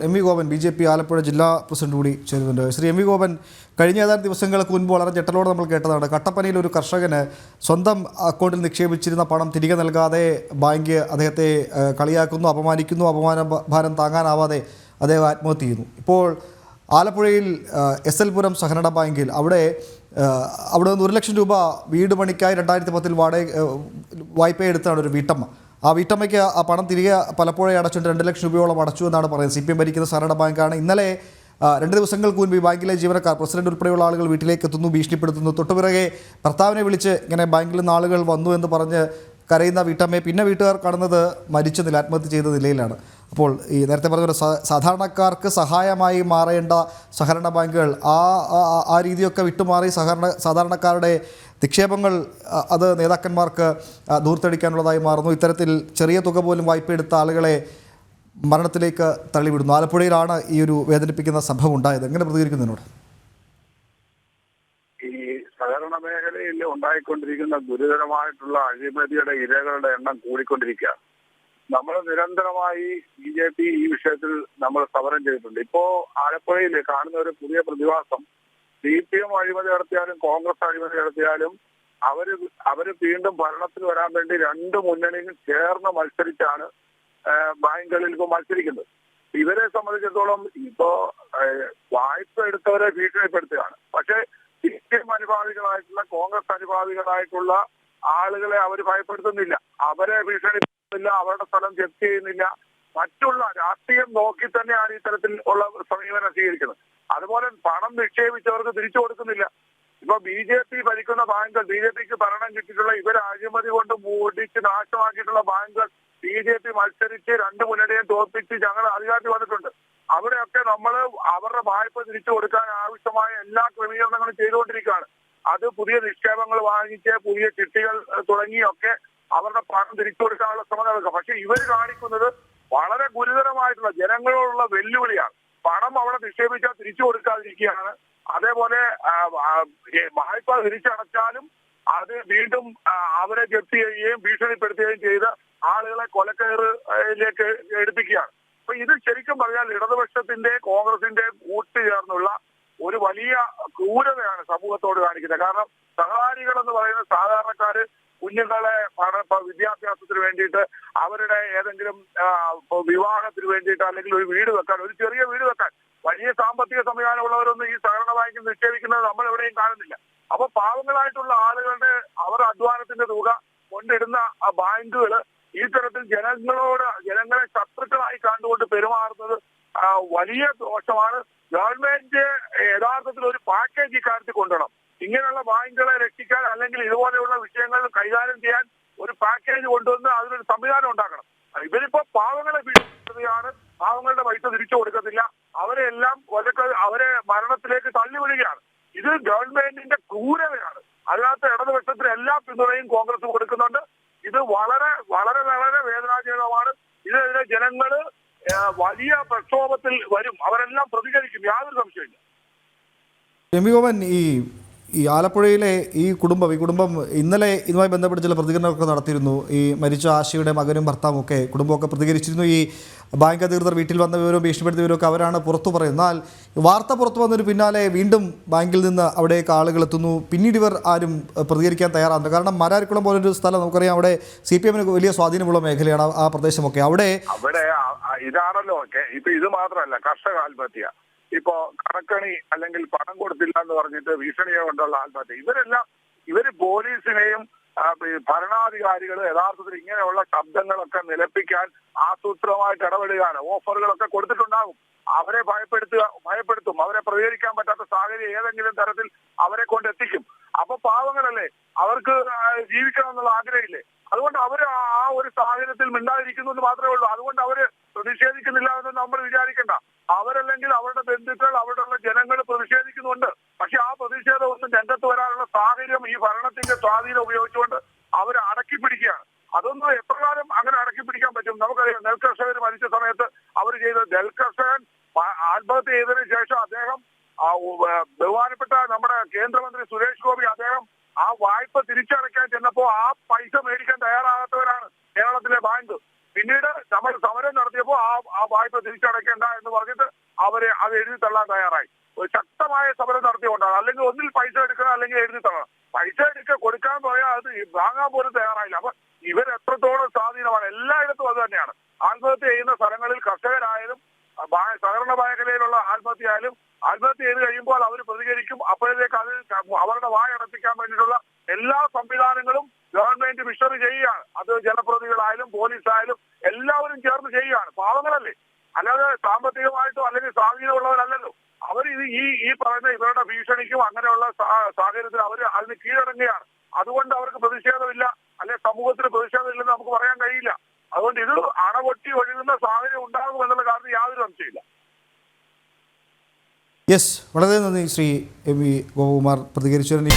M V Gopan BJP Alappuzha ജില്ലാ president കൂടി ചേരുന്നുണ്ട്. ശ്രീ എം വി ഗോപൻ, കഴിഞ്ഞ ഏതാനും ദിവസങ്ങൾക്ക് മുൻപ് വളരെ ഞെട്ടലോടെ നമ്മൾ കേട്ടതാണ്. കട്ടപ്പനയിൽ ഒരു കർഷകന് സ്വന്തം അക്കൗണ്ടിൽ നിക്ഷേപിച്ചിരുന്ന പണം തിരികെ നൽകാതെ ബാങ്ക് അദ്ദേഹത്തെ കളിയാക്കുന്നു, അപമാനിക്കുന്നു. ഭാരം താങ്ങാനാവാതെ അദ്ദേഹം ആത്മഹത്യ ചെയ്യുന്നു. ഇപ്പോൾ ആലപ്പുഴയിൽ SL പുരം സഹകരണ ബാങ്കിൽ അവിടെ നിന്ന് 1 ലക്ഷം രൂപ വീട് പണിക്കായി 2010 വായ്പ എടുത്താണ് ഒരു വീട്ടമ്മ. ആ വീട്ടമ്മയ്ക്ക് ആ പണം തിരികെ പലപ്പോഴും അടച്ചിട്ട് 2 ലക്ഷം രൂപയോളം അടച്ചു എന്നാണ് പറയുന്നത്. CPM ഭരിക്കുന്ന സഹകരണ ബാങ്കാണ്. ഇന്നലെ 2 ദിവസങ്ങൾക്ക് മുൻപ് ഈ ബാങ്കിലെ ജീവനക്കാർ, പ്രസിഡന്റ് ഉൾപ്പെടെയുള്ള ആളുകൾ വീട്ടിലേക്ക് എത്തുന്നു, ഭീഷണിപ്പെടുത്തുന്നു. തൊട്ടുപിറകെ ഭർത്താവിനെ വിളിച്ച് ഇങ്ങനെ ബാങ്കിൽ നിന്ന് ആളുകൾ വന്നു എന്ന് പറഞ്ഞ് കരയുന്ന വീട്ടമ്മയെ പിന്നെ വീട്ടുകാർ കാണുന്നത് മരിച്ച നില, ആത്മഹത്യ ചെയ്ത നിലയിലാണ്. അപ്പോൾ ഈ നേരത്തെ പറഞ്ഞ സാധാരണക്കാർക്ക് സഹായമായി മാറേണ്ട സഹകരണ ബാങ്കുകൾ ആ രീതിയൊക്കെ വിട്ടുമാറി സാധാരണക്കാരുടെ നിക്ഷേപങ്ങൾ അത് നേതാക്കന്മാർക്ക് ദൂർത്തടിക്കാനുള്ളതായി മാറുന്നു. ഇത്തരത്തിൽ ചെറിയ തുക പോലും വായ്പ എടുത്ത ആളുകളെ മരണത്തിലേക്ക് തള്ളിവിടുന്നു. ആലപ്പുഴയിലാണ് ഈ ഒരു വേദനിപ്പിക്കുന്ന സംഭവം ഉണ്ടായത്. എങ്ങനെ പ്രതികരിക്കുന്നതിനോട്? ഈ സഹകരണ മേഖലയിൽ ഉണ്ടായിക്കൊണ്ടിരിക്കുന്ന ഗുരുതരമായിട്ടുള്ള അഴിമതിയുടെ ഇരകളുടെ എണ്ണം കൂടിക്കൊണ്ടിരിക്കുക. നമ്മൾ നിരന്തരമായി BJP ഈ വിഷയത്തിൽ നമ്മൾ സമരം ചെയ്തിട്ടുണ്ട്. ഇപ്പോ ആലപ്പുഴയിൽ കാണുന്ന ഒരു പുതിയ പ്രതിഭാസം, CPM അഴിമതി നടത്തിയാലും കോൺഗ്രസ് അഴിമതി നടത്തിയാലും അവര് വീണ്ടും ഭരണത്തിൽ വരാൻ വേണ്ടി 2 മുന്നണിയും ചേർന്ന് മത്സരിച്ചാണ് ബാങ്കുകളിൽ ഇപ്പോൾ മത്സരിക്കുന്നത്. ഇവരെ സംബന്ധിച്ചിടത്തോളം ഇപ്പോ വായ്പ എടുത്തവരെ ഭീഷണിപ്പെടുത്തുകയാണ്. പക്ഷേ CPM അനുഭാവികളായിട്ടുള്ള, കോൺഗ്രസ് അനുഭാവികളായിട്ടുള്ള ആളുകളെ അവർ ഭയപ്പെടുത്തുന്നില്ല, അവരെ ഭീഷണിപ്പെടുത്തുന്നില്ല, അവരുടെ സ്ഥലം ജപ്തി ചെയ്യുന്നില്ല. മറ്റുള്ള രാഷ്ട്രീയം നോക്കി തന്നെയാണ് ഇത്തരത്തിൽ ഉള്ള സമീപനം സ്വീകരിക്കുന്നത്. അതുപോലെ പണം നിക്ഷേപിച്ചവർക്ക് തിരിച്ചു കൊടുക്കുന്നില്ല. ഇപ്പൊ BJP ഭരിക്കുന്ന ബാങ്കുകൾ, BJPക്ക് ഭരണം കിട്ടിയിട്ടുള്ള ഇവർ അഴിമതി കൊണ്ട് മൂടിച്ച് നാശമാക്കിയിട്ടുള്ള ബാങ്കുകൾ BJP മത്സരിച്ച് 2 മുന്നണിയെ തോൽപ്പിച്ച് ഞങ്ങൾ അധികാരത്തിൽ വന്നിട്ടുണ്ട്. അവിടെയൊക്കെ നമ്മൾ അവരുടെ വായ്പ തിരിച്ചു കൊടുക്കാൻ ആവശ്യമായ എല്ലാ ക്രമീകരണങ്ങളും ചെയ്തുകൊണ്ടിരിക്കുകയാണ്. അത് പുതിയ നിക്ഷേപങ്ങൾ വാങ്ങിച്ച് പുതിയ ചിട്ടികൾ തുടങ്ങിയൊക്കെ അവരുടെ പണം തിരിച്ചു കൊടുക്കാനുള്ള ശ്രമം നടക്കുക. പക്ഷെ ഇവർ കാണിക്കുന്നത് വളരെ ഗുരുതരമായിട്ടുള്ള ജനങ്ങളോടുള്ള വെല്ലുവിളിയാണ്. പണം അവിടെ നിക്ഷേപിച്ചാൽ തിരിച്ചു കൊടുക്കാതിരിക്കുകയാണ്. അതേപോലെ വായ്പ തിരിച്ചടച്ചാലും അത് വീണ്ടും അവരെ ജപ്തി ചെയ്യുകയും ഭീഷണിപ്പെടുത്തുകയും ചെയ്ത് ആളുകളെ കൊലക്കയറിലേക്ക് എടുപ്പിക്കുകയാണ്. അപ്പൊ ഇത് ശരിക്കും പറഞ്ഞാൽ ഇടതുപക്ഷത്തിന്റെ കോൺഗ്രസിന്റെ കൂട്ടുചേർന്നുള്ള ഒരു വലിയ ക്രൂരതയാണ് സമൂഹത്തോട് കാണിക്കുന്നത്. കാരണം സഹകാരികൾ എന്ന് പറയുന്ന സാധാരണക്കാര് കുഞ്ഞുങ്ങളെ വിദ്യാഭ്യാസത്തിന് വേണ്ടിയിട്ട്, അവരുടെ ഏതെങ്കിലും വിവാഹത്തിന് വേണ്ടിയിട്ട്, അല്ലെങ്കിൽ ഒരു വീട് വെക്കാൻ, ഒരു ചെറിയ വീട് വെക്കാൻ വലിയ സാമ്പത്തിക സംവിധാനമുള്ളവരൊന്നും ഈ സഹകരണ ബാങ്കിൽ നിക്ഷേപിക്കുന്നത് നമ്മൾ എവിടെയും കാണുന്നില്ല. അപ്പൊ പാവങ്ങളായിട്ടുള്ള ആളുകളുടെ അവരുടെ അധ്വാനത്തിന്റെ തുക കൊണ്ടിടുന്ന ബാങ്കുകൾ ഈ തരത്തിൽ ജനങ്ങളെ ശത്രുക്കളായി കണ്ടുകൊണ്ട് പെരുമാറുന്നത് വലിയ ദോഷമാണ്. ഗവൺമെന്റ് യഥാർത്ഥത്തിൽ ഒരു പാക്കേജ് ഇക്കാര്യത്തിൽ കൊണ്ടുവരണം. ഇങ്ങനെയുള്ള ബാങ്കുകളെ രക്ഷിക്കാൻ, അല്ലെങ്കിൽ ഇതുപോലെയുള്ള വിഷയങ്ങൾ കൈകാര്യം ചെയ്യാൻ ഒരു പാക്കേജ് കൊണ്ടുവന്ന് അതിനൊരു സംവിധാനം ഉണ്ടാക്കണം. ഇവരിപ്പോ പാവങ്ങളെ ഭീഷണിപ്പെടുത്തുകയാണ്, പാവങ്ങളുടെ പൈസ തിരിച്ചു കൊടുക്കത്തില്ല, അവരെ മരണത്തിലേക്ക് തള്ളിവിടുകയാണ്. ഇത് ഗവൺമെന്റിന്റെ ക്രൂരതയാണ്. അതിനകത്ത് ഇടതുപക്ഷത്തിന് എല്ലാ പിന്തുണയും കോൺഗ്രസ് കൊടുക്കുന്നുണ്ട്. ഇത് വളരെ വളരെ വളരെ വേദനാജനകമാണ്. ഇതിനെതിരെ ജനങ്ങള് വലിയ പ്രക്ഷോഭത്തിൽ വരും, അവരെല്ലാം പ്രതികരിക്കും, യാതൊരു സംശയമില്ല. എം വി ഗോപൻ, ഈ ആലപ്പുഴയിലെ ഈ കുടുംബം ഇന്നലെ ഇതുമായി ബന്ധപ്പെട്ട് ചില പ്രതികരണങ്ങളൊക്കെ നടത്തിയിരുന്നു. ഈ മരിച്ച ആശയുടെ മകനും ഭർത്താവും ഒക്കെ കുടുംബമൊക്കെ പ്രതികരിച്ചിരുന്നു. ഈ ബാങ്ക് അധികൃതർ വീട്ടിൽ വന്ന വിവരവും ഭീഷണിപ്പെടുത്തിയ വിവരമൊക്കെ അവരാണ് പുറത്തു പറയുന്നത്. എന്നാൽ വാർത്ത പുറത്തു വന്നതിന് പിന്നാലെ വീണ്ടും ബാങ്കിൽ നിന്ന് അവിടേക്ക് ആളുകൾ എത്തുന്നു. പിന്നീട് ഇവർ ആരും പ്രതികരിക്കാൻ തയ്യാറാകുന്നില്ല. കാരണം മാരാരിക്കുളം പോലൊരു സ്ഥലം നമുക്കറിയാം, അവിടെ CPM വലിയ സ്വാധീനമുള്ള മേഖലയാണ് ആ പ്രദേശമൊക്കെ. അവിടെ ഇതാണല്ലോ ഇപ്പൊ ഇത് മാത്രമല്ല, കർഷക ആത്മഹത്യ, ഇപ്പോ കടക്കണി അല്ലെങ്കിൽ പണം കൊടുത്തില്ല എന്ന് പറഞ്ഞിട്ട് ഭീഷണിയെ കൊണ്ടുള്ള ആത്മഹത്യ, ഇവര് പോലീസിനെയും ഭരണാധികാരികൾ യഥാർത്ഥത്തിൽ ഇങ്ങനെയുള്ള ശബ്ദങ്ങളൊക്കെ നിലപ്പിക്കാൻ ആസൂത്രിതമായിട്ട് ഇടപെടുകയാണ്. ഓഫറുകളൊക്കെ കൊടുത്തിട്ടുണ്ടാകും, അവരെ ഭയപ്പെടുത്തും, അവരെ പ്രതികരിക്കാൻ പറ്റാത്ത സാഹചര്യം ഏതെങ്കിലും തരത്തിൽ അവരെ കൊണ്ട് എത്തിക്കും. അപ്പൊ പാവങ്ങളല്ലേ, അവർക്ക് ജീവിക്കണം എന്നുള്ള ആഗ്രഹമില്ലേ? അതുകൊണ്ട് അവര് ആ ഒരു സാഹചര്യത്തിൽ മിണ്ടാതിരിക്കുന്നു എന്ന് മാത്രമേ ഉള്ളൂ. അതുകൊണ്ട് അവര് പ്രതിഷേധിക്കുന്നില്ല എന്ന് നമ്മൾ വിചാരിക്കണ്ട. അവരല്ലെങ്കിൽ അവരുടെ ബന്ധുക്കൾ, അവിടെയുള്ള ജനങ്ങൾ പ്രതിഷേധിക്കുന്നുണ്ട്. പക്ഷെ ആ പ്രതിഷേധം ഒന്നും രംഗത്ത് വരാനുള്ള സാഹചര്യം ഈ ഭരണത്തിന്റെ സ്വാധീനം ഉപയോഗിച്ചുകൊണ്ട് അവർ അടക്കി പിടിക്കുകയാണ്. അതൊന്നും എപ്രകാരം അങ്ങനെ അടക്കി പിടിക്കാൻ പറ്റും? നമുക്കറിയാം, നെൽകർഷകർ മരിച്ച സമയത്ത് അവർ ചെയ്ത, നെൽകർഷകൻ ആത്മഹത്യ ചെയ്തതിനു ശേഷം അദ്ദേഹം ബഹുമാനപ്പെട്ട നമ്മുടെ കേന്ദ്രമന്ത്രി സുരേഷ് ഗോപി അദ്ദേഹം ആ വായ്പ തിരിച്ചടയ്ക്കാൻ ചെന്നപ്പോ ആ പൈസ മേടിക്കാൻ തയ്യാറാകാത്തവരാണ് കേരളത്തിലെ ബാങ്ക്. പിന്നീട് നമ്മൾ സമരം നടത്തിയപ്പോൾ ആ വായ്പ തിരിച്ചടയ്ക്കേണ്ട എന്ന് പറഞ്ഞിട്ട് അത് എഴുതി തള്ളാൻ തയ്യാറായി. ഒരു ശക്തമായ സമരം നടത്തിക്കൊണ്ടാണ്. അല്ലെങ്കിൽ ഒന്നിൽ പൈസ എടുക്കണം, അല്ലെങ്കിൽ എഴുതി തള്ളണം. പൈസ കൊടുക്കാൻ പോയാൽ അത് വാങ്ങാൻ പോലും തയ്യാറായില്ല. അപ്പൊ ഇവർ എത്രത്തോളം സ്വാധീനമാണ്. എല്ലായിടത്തും അത് തന്നെയാണ്. ആത്മഹത്യ ചെയ്യുന്ന സ്ഥലങ്ങളിൽ കർഷകരായാലും സഹകരണ മേഖലയിലുള്ള ആത്മഹത്യയായാലും ആത്മഹത്യ ചെയ്ത് കഴിയുമ്പോൾ അവർ പ്രതികരിക്കും. അപ്പോഴത്തേക്ക് അത് അവരുടെ വായടപ്പിക്കാൻ വേണ്ടിയിട്ടുള്ള എല്ലാ സംവിധാനങ്ങളും ഗവൺമെന്റ് മിഷണറി ചെയ്യുകയാണ്. അത് ജനപ്രതിനിധികളായാലും പോലീസായാലും എല്ലാവരും ചേർന്ന് ചെയ്യുകയാണ്. പാവങ്ങളല്ലേ, അല്ലാതെ സാമ്പത്തികമായിട്ടോ അല്ലെങ്കിൽ സ്വാധീനമുള്ളവരല്ലല്ലോ. അവർ ഈ പറയുന്ന ഇവരുടെ ഭീഷണിക്കും അങ്ങനെയുള്ള സാഹചര്യത്തിൽ അവർ അതിന് കീഴടങ്ങുകയാണ്. അതുകൊണ്ട് അവർക്ക് പ്രതിഷേധമില്ല, അല്ലെങ്കിൽ സമൂഹത്തിന് പ്രതിഷേധമില്ലെന്ന് നമുക്ക് പറയാൻ കഴിയില്ല. അതുകൊണ്ട് ഇത് അണപൊട്ടി ഒഴുകുന്ന സാഹചര്യം ഉണ്ടാകുമെന്നുള്ള കാര്യത്തിൽ യാതൊരു സംശയമില്ല. യെസ്, വളരെ നന്ദി ശ്രീ എം വി ഗോപകുമാർ പ്രതികരിച്ചതിന്.